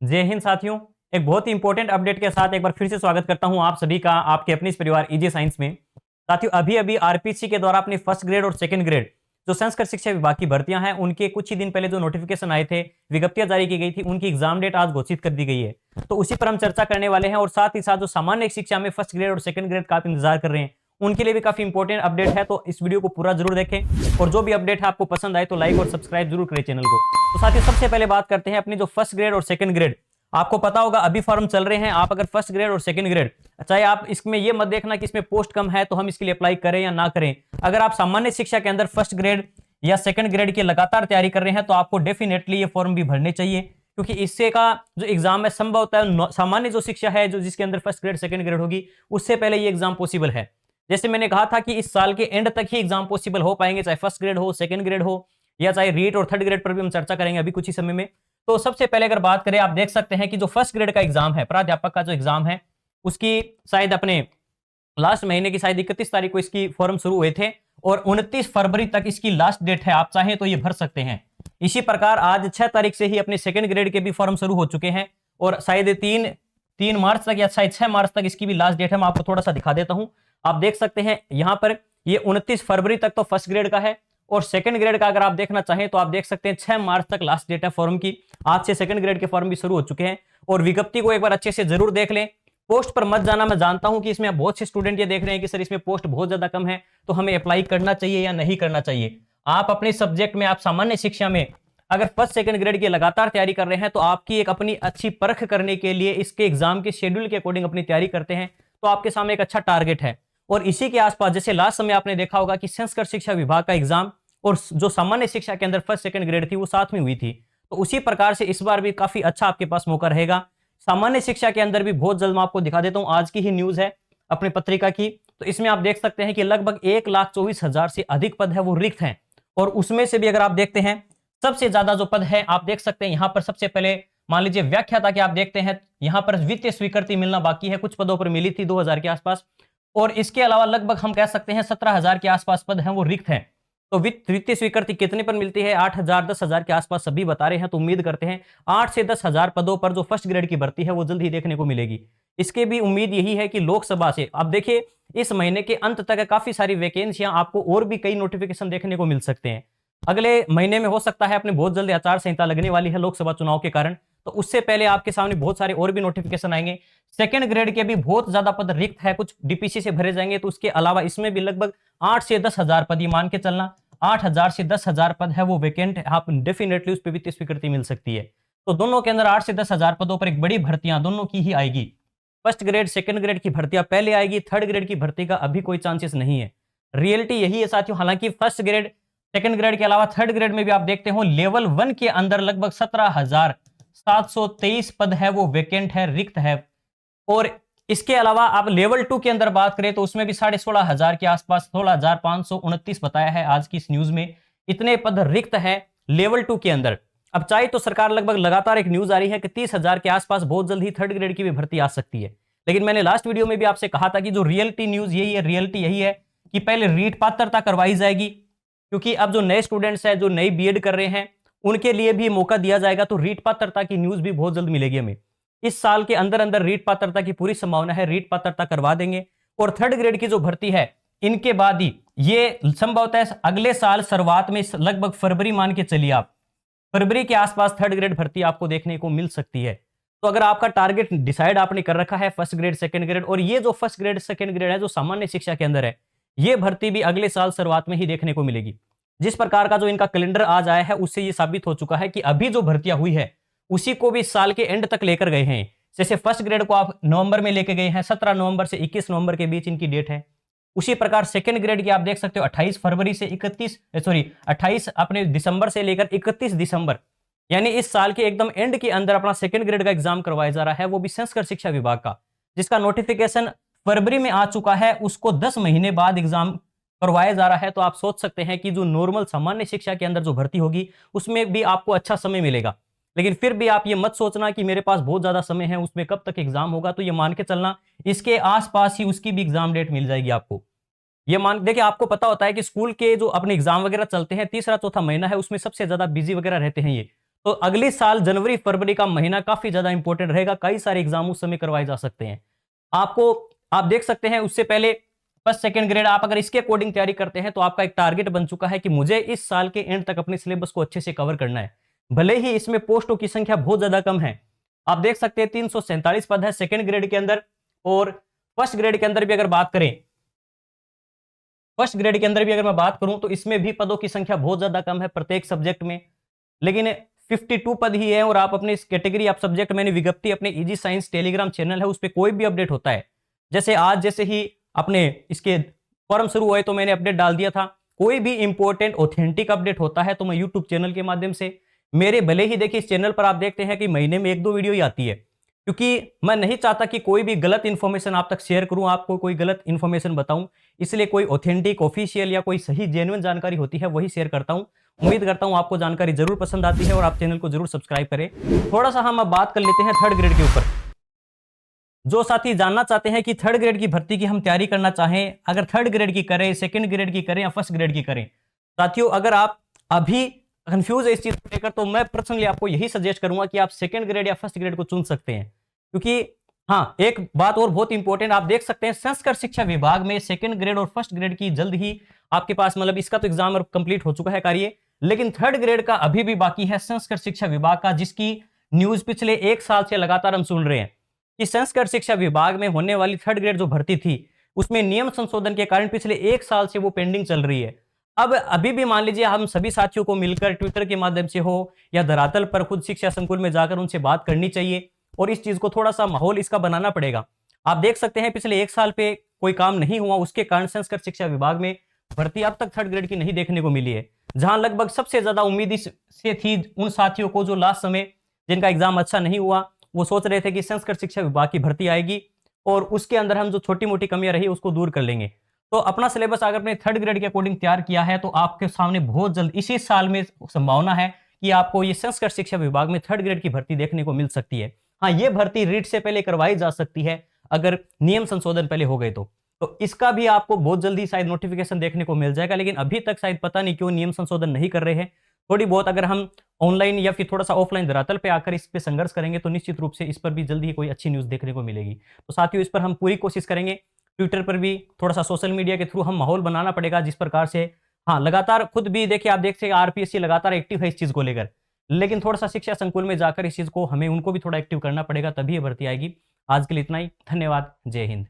जय हिंद साथियों। एक बहुत ही इंपॉर्टेंट अपडेट के साथ एक बार फिर से स्वागत करता हूं आप सभी का आपके अपने इस परिवार इजी साइंस में। साथियों, अभी अभी आरपीसी के द्वारा अपनी फर्स्ट ग्रेड और सेकंड ग्रेड जो संस्कृत शिक्षा विभाग की भर्तियां हैं उनके कुछ ही दिन पहले जो नोटिफिकेशन आए थे, विज्ञप्तियां जारी की गई थी, उनकी एग्जाम डेट आज घोषित कर दी गई है। तो उसी पर हम चर्चा करने वाले हैं और साथ ही साथ जो सामान्य शिक्षा में फर्स्ट ग्रेड और सेकंड ग्रेड का आप इंतजार कर रहे हैं उनके लिए भी काफी इंपॉर्टेंट अपडेट है। तो इस वीडियो को पूरा जरूर देखें और जो भी अपडेट है आपको पसंद आए तो लाइक और सब्सक्राइब जरूर करें चैनल को। तो साथियों, सबसे पहले बात करते हैं अपनी जो फर्स्ट ग्रेड और सेकंड ग्रेड। आपको पता होगा अभी फॉर्म चल रहे हैं। आप अगर फर्स्ट ग्रेड और सेकंड ग्रेड, चाहे आप इसमें ये मत देखना कि इसमें पोस्ट कम है तो हम इसके लिए अप्लाई करें या ना करें। अगर आप सामान्य शिक्षा के अंदर फर्स्ट ग्रेड या सेकंड ग्रेड की लगातार तैयारी कर रहे हैं तो आपको डेफिनेटली ये फॉर्म भी भरने चाहिए, क्योंकि इससे का जो एग्जाम है संभवतः सामान्य जो शिक्षा है जो जिसके अंदर फर्स्ट ग्रेड सेकंड ग्रेड होगी उससे पहले ये एग्जाम पॉसिबल है। जैसे मैंने कहा था कि इस साल के एंड तक ही एग्जाम पॉसिबल हो पाएंगे, चाहे फर्स्ट ग्रेड हो, सेकंड ग्रेड हो या चाहे रीट और थर्ड ग्रेड पर भी हम चर्चा करेंगे अभी कुछ ही समय में। तो सबसे पहले अगर बात करें, आप देख सकते हैं कि जो फर्स्ट ग्रेड का एग्जाम है, प्राध्यापक का जो एग्जाम है, उसकी शायद अपने लास्ट महीने की शायद 31 तारीख को इसकी फॉर्म शुरू हुए थे और 29 फरवरी तक इसकी लास्ट डेट है। आप चाहें तो ये भर सकते हैं। इसी प्रकार आज 6 तारीख से ही अपने सेकंड ग्रेड के भी फॉर्म शुरू हो चुके हैं और शायद 3 मार्च तक या शायद 6 मार्च तक इसकी भी लास्ट डेट है। मैं आपको थोड़ा सा दिखा देता हूं। आप देख सकते हैं यहां पर ये 29 फरवरी तक तो फर्स्ट ग्रेड का है और सेकंड ग्रेड का अगर आप देखना चाहें तो आप देख सकते हैं 6 मार्च तक लास्ट डेट है फॉर्म की। आज से सेकंड ग्रेड के फॉर्म भी शुरू हो चुके हैं और विज्ञप्ति को एक बार अच्छे से जरूर देख लें। पोस्ट पर मत जाना। मैं जानता हूं कि इसमें बहुत से स्टूडेंट ये देख रहे हैं कि सर इसमें पोस्ट बहुत ज्यादा कम है तो हमें अप्लाई करना चाहिए या नहीं करना चाहिए। आप अपने सब्जेक्ट में, आप सामान्य शिक्षा में अगर फर्स्ट सेकंड ग्रेड की लगातार तैयारी कर रहे हैं तो आपकी एक अपनी अच्छी परख करने के लिए इसके एग्जाम के शेड्यूल के अकॉर्डिंग अपनी तैयारी करते हैं तो आपके सामने एक अच्छा टारगेट है। और इसी के आसपास जैसे लास्ट समय आपने देखा होगा कि संस्कृत शिक्षा विभाग का एग्जाम और जो सामान्य शिक्षा के अंदर फर्स्ट सेकंड ग्रेड थी वो साथ में हुई थी, तो उसी प्रकार से इस बार भी काफी अच्छा आपके पास मौका रहेगा। सामान्य शिक्षा के अंदर भी बहुत जल्द मैं आपको दिखा देता हूं, आज की ही न्यूज है अपनी पत्रिका की। तो इसमें आप देख सकते हैं कि लगभग 1,24,000 से अधिक पद है वो रिक्त हैं और उसमें से भी अगर आप देखते हैं सबसे ज्यादा जो पद है आप देख सकते हैं यहां पर सबसे पहले मान लीजिए व्याख्याता के आप देखते हैं यहां पर वित्तीय स्वीकृति मिलना बाकी है, कुछ पदों पर मिली थी 2,000 के आसपास और इसके अलावा लगभग हम कह सकते हैं 17,000 के आसपास पद हैं वो रिक्त हैं। तो वित्तीय स्वीकृति कितने पर मिलती है? 8,000 10,000 के आसपास सभी बता रहे हैं। तो उम्मीद करते हैं 8 से 10,000 पदों पर जो फर्स्ट ग्रेड की भर्ती है वो जल्द ही देखने को मिलेगी। इसके भी उम्मीद यही है कि लोकसभा से आप देखिए इस महीने के अंत तक काफी सारी वैकेंसियां आपको और भी कई नोटिफिकेशन देखने को मिल सकते हैं। अगले महीने में हो सकता है अपने बहुत जल्दी आचार संहिता लगने वाली है लोकसभा चुनाव के कारण, तो उससे पहले आपके सामने बहुत सारे और भी नोटिफिकेशन आएंगे। सेकंड ग्रेड के भी बहुत ज्यादा पद रिक्त है, कुछ डीपीसी से भरे जाएंगे। तो उसके अलावा इसमें भी लगभग 8 से 10,000 पद, ये मान के चलना 8,000 से 10,000 पद है वो वैकेंट है। आप डेफिनेटली उस पर वित्तीय स्वीकृति मिल सकती है। तो दोनों के अंदर 8 से 10,000 पदों पर एक बड़ी भर्तियां दोनों की ही आएगी। फर्स्ट ग्रेड सेकंड ग्रेड की भर्तियां पहले आएगी, थर्ड ग्रेड की भर्ती का अभी कोई चांसेस नहीं है। रियलिटी यही है साथियों। हालांकि फर्स्ट ग्रेड सेकंड ग्रेड के अलावा थर्ड ग्रेड में भी आप देखते हो लेवल 1 के अंदर लगभग 17,723 पद है वो वैकेंट है, रिक्त है। और इसके अलावा आप लेवल 2 के अंदर बात करें तो उसमें भी 16,500 के आसपास 16,529 बताया है आज की इस न्यूज में, इतने पद रिक्त है लेवल 2 के अंदर। अब चाहे तो सरकार लगभग लगातार एक न्यूज आ रही है कि 30,000 के आसपास बहुत जल्द ही थर्ड ग्रेड की भी भर्ती आ सकती है। लेकिन मैंने लास्ट वीडियो में भी आपसे कहा था कि जो रियलिटी न्यूज यही है, रियलिटी यही है कि पहले रीट पात्रता करवाई जाएगी, क्योंकि अब जो नए स्टूडेंट्स हैं जो नई बीएड कर रहे हैं उनके लिए भी मौका दिया जाएगा। तो रीट पात्रता की न्यूज भी बहुत जल्द मिलेगी हमें। इस साल के अंदर अंदर रीट पात्रता की पूरी संभावना है, रीट पात्रता करवा देंगे। और थर्ड ग्रेड की जो भर्ती है इनके बाद ही ये संभवतः अगले साल शुरुआत में लगभग फरवरी मान के चलिए आप, फरवरी के आसपास थर्ड ग्रेड भर्ती आपको देखने को मिल सकती है। तो अगर आपका टारगेट डिसाइड आपने कर रखा है फर्स्ट ग्रेड सेकंड ग्रेड, और ये जो फर्स्ट ग्रेड सेकंड ग्रेड है जो सामान्य शिक्षा के अंदर है, ये भर्ती भी अगले साल शुरुआत में ही देखने को मिलेगी। जिस प्रकार का जो इनका कैलेंडर आज आया है उससे ये साबित हो चुका है कि अभी जो भर्तियां हुई है उसी को भी साल के एंड तक लेकर गए हैं। जैसे फर्स्ट ग्रेड को आप नवंबर में लेके गए हैं, 17 नवंबर से 21 नवंबर के बीच इनकी डेट है। उसी प्रकार सेकंड ग्रेड की आप देख सकते हो 28 फरवरी से 28 अपने दिसंबर से लेकर 31 दिसंबर, यानी इस साल के एकदम एंड के अंदर अपना सेकंड ग्रेड का एग्जाम करवाया जा रहा है, वो भी संस्कृत शिक्षा विभाग का, जिसका नोटिफिकेशन फरवरी में आ चुका है, उसको 10 महीने बाद एग्जाम करवाया जा रहा है। तो आप सोच सकते हैं कि जो नॉर्मल सामान्य शिक्षा के अंदर जो भर्ती होगी उसमें भी आपको अच्छा समय मिलेगा। लेकिन फिर भी आप ये मत सोचना कि मेरे पास बहुत ज्यादा समय है, उसमें कब तक एग्जाम होगा। तो ये मान के चलना इसके आसपास ही उसकी भी एग्जाम डेट मिल जाएगी आपको। ये मान देखिए, आपको पता होता है कि स्कूल के जो अपने एग्जाम वगैरह चलते हैं, तीसरा चौथा महीना है उसमें सबसे ज्यादा बिजी वगैरह रहते हैं ये। तो अगली साल जनवरी फरवरी का महीना काफी ज्यादा इंपॉर्टेंट रहेगा, कई सारे एग्जाम उस समय करवाए जा सकते हैं। आप देख सकते हैं उससे पहले फर्स्ट सेकंड ग्रेड आप अगर इसके अकॉर्डिंग तैयारी करते हैं तो आपका एक टारगेट बन चुका है कि मुझे इस साल के एंड तक अपने सिलेबस को अच्छे से कवर करना है। भले ही इसमें पोस्टों की संख्या बहुत ज्यादा कम है, आप देख सकते हैं 347 पद है सेकंड ग्रेड के अंदर, और फर्स्ट ग्रेड के अंदर भी अगर बात करें, फर्स्ट ग्रेड के अंदर भी अगर मैं बात करूं तो इसमें भी पदों की संख्या बहुत ज्यादा कम है प्रत्येक सब्जेक्ट में, लेकिन 52 पद ही है। और आप अपने इस कैटेगरी आप सब्जेक्ट मैंने विज्ञप्ति अपने इजी साइंस टेलीग्राम चैनल है उस पर कोई भी अपडेट होता है, जैसे आज जैसे ही अपने इसके फॉर्म शुरू हुए तो मैंने अपडेट डाल दिया था, कोई भी इंपॉर्टेंट ऑथेंटिक अपडेट होता है तो मैं यूट्यूब चैनल के माध्यम से, मेरे भले ही देखिए इस चैनल पर आप देखते हैं कि महीने में 1-2 वीडियो ही आती है, क्योंकि मैं नहीं चाहता कि कोई भी गलत इंफॉर्मेशन आप तक शेयर करूं, आपको कोई गलत इंफॉर्मेशन बताऊं, इसलिए कोई ऑथेंटिक ऑफिशियल या कोई सही जेन्युइन जानकारी होती है वही शेयर करता हूं। उम्मीद करता हूं आपको जानकारी जरूर पसंद आती है और आप चैनल को जरूर सब्सक्राइब करें। थोड़ा सा हम अब बात कर लेते हैं थर्ड ग्रेड के ऊपर। जो साथी जानना चाहते हैं कि थर्ड ग्रेड की भर्ती की हम तैयारी करना चाहें, अगर थर्ड ग्रेड की करें, सेकंड ग्रेड की करें या फर्स्ट ग्रेड की करें, साथियों अगर आप अभी कंफ्यूज है इस चीज को लेकर तो मैं पर्सनली आपको यही सजेस्ट करूंगा कि आप सेकंड ग्रेड या फर्स्ट ग्रेड को चुन सकते हैं, क्योंकि हाँ एक बात और बहुत इंपॉर्टेंट आप देख सकते हैं संस्कृत शिक्षा विभाग में सेकंड ग्रेड और फर्स्ट ग्रेड की जल्द ही आपके पास, मतलब इसका तो एग्जाम कंप्लीट हो चुका है कार्य, लेकिन थर्ड ग्रेड का अभी भी बाकी है संस्कृत शिक्षा विभाग का, जिसकी न्यूज पिछले 1 साल से लगातार हम सुन रहे हैं कि संस्कृत शिक्षा विभाग में होने वाली थर्ड ग्रेड जो भर्ती थी उसमें नियम संशोधन के कारण पिछले 1 साल से वो पेंडिंग चल रही है। अब अभी भी मान लीजिए हम सभी साथियों को मिलकर ट्विटर के माध्यम से हो या धरातल पर खुद शिक्षा संकुल में जाकर उनसे बात करनी चाहिए और इस चीज को थोड़ा सा माहौल इसका बनाना पड़ेगा। आप देख सकते हैं पिछले 1 साल पे कोई काम नहीं हुआ, उसके कारण संस्कृत शिक्षा विभाग में भर्ती अब तक थर्ड ग्रेड की नहीं देखने को मिली है, जहां लगभग सबसे ज्यादा उम्मीद इससे थी उन साथियों को जो लास्ट समय जिनका एग्जाम अच्छा नहीं हुआ, वो सोच रहे थे कि संस्कृत शिक्षा विभाग की भर्ती आएगी और उसके अंदर हम जो छोटी मोटी कमियां रही उसको दूर कर लेंगे। तो अपना सिलेबस अगर आपने थर्ड ग्रेड के अकॉर्डिंग तैयार किया है तो आपके सामने बहुत जल्द इसी साल में संभावना है कि आपको ये संस्कृत शिक्षा विभाग में थर्ड ग्रेड की भर्ती देखने को मिल सकती है। हाँ, ये भर्ती रीट से पहले करवाई जा सकती है अगर नियम संशोधन पहले हो गए तो इसका भी आपको बहुत जल्दी शायद नोटिफिकेशन देखने को मिल जाएगा, लेकिन अभी तक शायद पता नहीं क्यों नियम संशोधन नहीं कर रहे हैं। थोड़ी बहुत अगर हम ऑनलाइन या फिर थोड़ा सा ऑफलाइन धरातल पे आकर इस पे संघर्ष करेंगे तो निश्चित रूप से इस पर भी जल्दी ही कोई अच्छी न्यूज देखने को मिलेगी। तो साथियों इस पर हम पूरी कोशिश करेंगे, ट्विटर पर भी थोड़ा सा सोशल मीडिया के थ्रू हम माहौल बनाना पड़ेगा जिस प्रकार से, हाँ लगातार खुद भी देखिए आप देखते हैं आरपीएससी लगातार एक्टिव है इस चीज को लेकर, लेकिन थोड़ा सा शिक्षा संकुल में जाकर इस चीज को हमें उनको भी थोड़ा एक्टिव करना पड़ेगा, तभी ये भर्ती आएगी। आज के लिए इतना ही, धन्यवाद, जय हिंद।